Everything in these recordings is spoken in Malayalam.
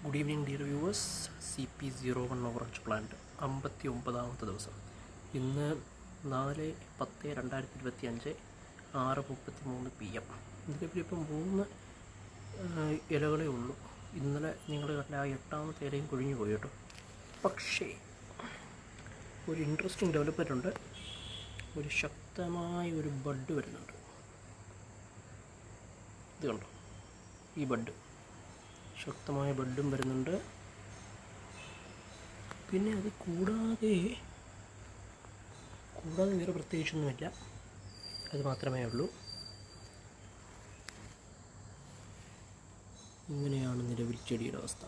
Good evening dear viewers. CP01 orange plant 59ാമത്തെ ദിവസം. ഇന്ന് 4/10/2025 6:33 PM. ഇതിലിപ്പം 3 ഇലകളേ ഉള്ളൂ. ഇന്നലെ നിങ്ങൾ കണ്ട ആ 8ാമത്തെ ഇലയും കൊഴിഞ്ഞു പോയി കേട്ടോ. പക്ഷേ ഒരു ഇൻട്രസ്റ്റിംഗ് ഡെവലപ്മെൻ്റ് ഉണ്ട്. ഒരു ശക്തമായ ഒരു ബഡ് വരുന്നുണ്ട്. ഇത് കണ്ടോ, ഈ ബഡ് ശക്തമായ ബഡും വരുന്നുണ്ട്. പിന്നെ അത് കൂടാതെ വേറെ പ്രത്യേകിച്ചൊന്നുമില്ല. അത് മാത്രമേ ഉള്ളൂ. ഇങ്ങനെയാണ് നിലവിൽ ചെടിയുടെ അവസ്ഥ.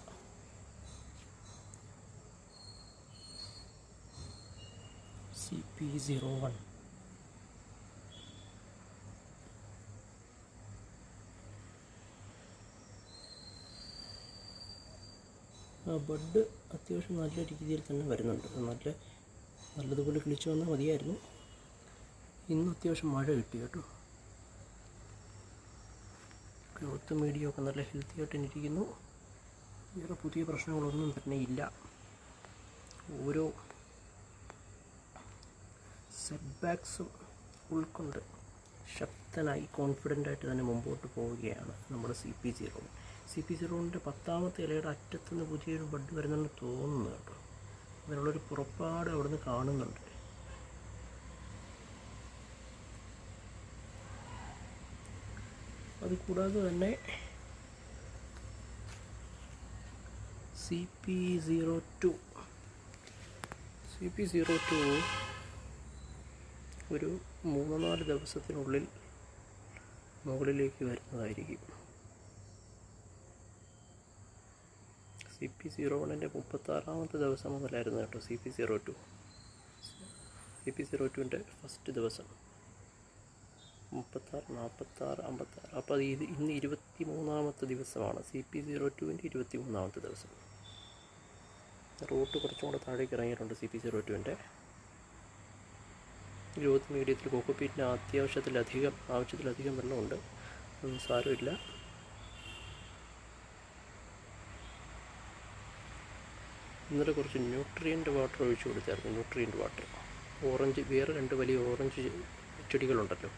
CP01 ബഡ് അത്യാവശ്യം നല്ല രീതിയിൽ തന്നെ വരുന്നുണ്ട്. നല്ലതുപോലെ കിളിച്ചു വന്നാൽ മതിയായിരുന്നു. ഇന്ന് അത്യാവശ്യം മഴ കിട്ടി കേട്ടോ. ഗ്രോത്ത് മീഡിയമൊക്കെ നല്ല ഹെൽത്തി ആയിട്ട് ഇരിക്കുന്നു. വേറെ പുതിയ പ്രശ്നങ്ങളൊന്നും തന്നെ ഇല്ല. ഓരോ സെറ്റ്ബാക്സും ഉൾക്കൊണ്ട് ശക്തനായി കോൺഫിഡൻ്റായിട്ട് തന്നെ മുമ്പോട്ട് പോവുകയാണ് നമ്മുടെ CP01. CP01ൻ്റെ 10ാമത്തെ ഇലയുടെ അറ്റത്തുനിന്ന് പുതിയൊരു ബഡ് വരുന്നെന്ന് തോന്നുന്നു കേട്ടോ. അതിനുള്ളൊരു പുറപ്പാട് അവിടുന്ന് കാണുന്നുണ്ട്. അതുകൂടാതെ തന്നെ CP02 ഒരു 3-4 ദിവസത്തിനുള്ളിൽ മുകളിലേക്ക് വരുന്നതായിരിക്കും. CP01ൻ്റെ 36ാമത്തെ ദിവസം മുതലായിരുന്നു കേട്ടോ CP02ൻ്റെ ഫസ്റ്റ് ദിവസം. 36, 46, 56. അപ്പോൾ ഇത് ഇന്ന് 23ാമത്തെ ദിവസമാണ്. CP02ൻ്റെ 23ാമത്തെ ദിവസം. റൂട്ട് കുറച്ചും കൂടെ താഴേക്ക് ഇറങ്ങിയിട്ടുണ്ട് CP02ൻ്റെ. ഗ്രോത്ത് മീഡിയത്തിൽ കോക്കോപീറ്റിന് ആവശ്യത്തിലധികം വെള്ളമുണ്ട്. ഒന്നും സാരമില്ല. ഇന്നലെ കുറച്ച് ന്യൂട്രിയൻ്റ് വാട്ടർ ഒഴിച്ചു കൊടുത്തായിരുന്നു. ന്യൂട്രിയൻ്റ് വാട്ടർ വേറെ 2 വലിയ ഓറഞ്ച് ചെടികളുണ്ടല്ലോ,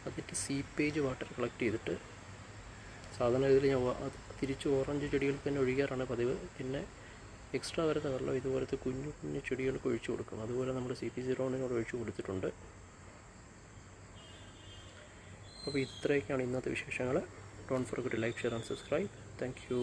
അതിൻ്റെ സീപ്പേജ് വാട്ടർ കളക്ട് ചെയ്തിട്ട് സാധാരണ ഇതിൽ ഞാൻ തിരിച്ച് ഓറഞ്ച് ചെടികൾക്ക് തന്നെ ഒഴിക്കാറാണ് പതിവ്. പിന്നെ എക്സ്ട്രാ വരുന്ന വെള്ളം ഇതുപോലത്തെ കുഞ്ഞു ചെടികൾക്ക് ഒഴിച്ചു കൊടുക്കും. അതുപോലെ നമ്മൾ CP01 ഒഴിച്ചു കൊടുത്തിട്ടുണ്ട്. അപ്പോൾ ഇത്രയൊക്കെയാണ് ഇന്നത്തെ വിശേഷങ്ങൾ. Don't forget to like, share and subscribe. Thank U.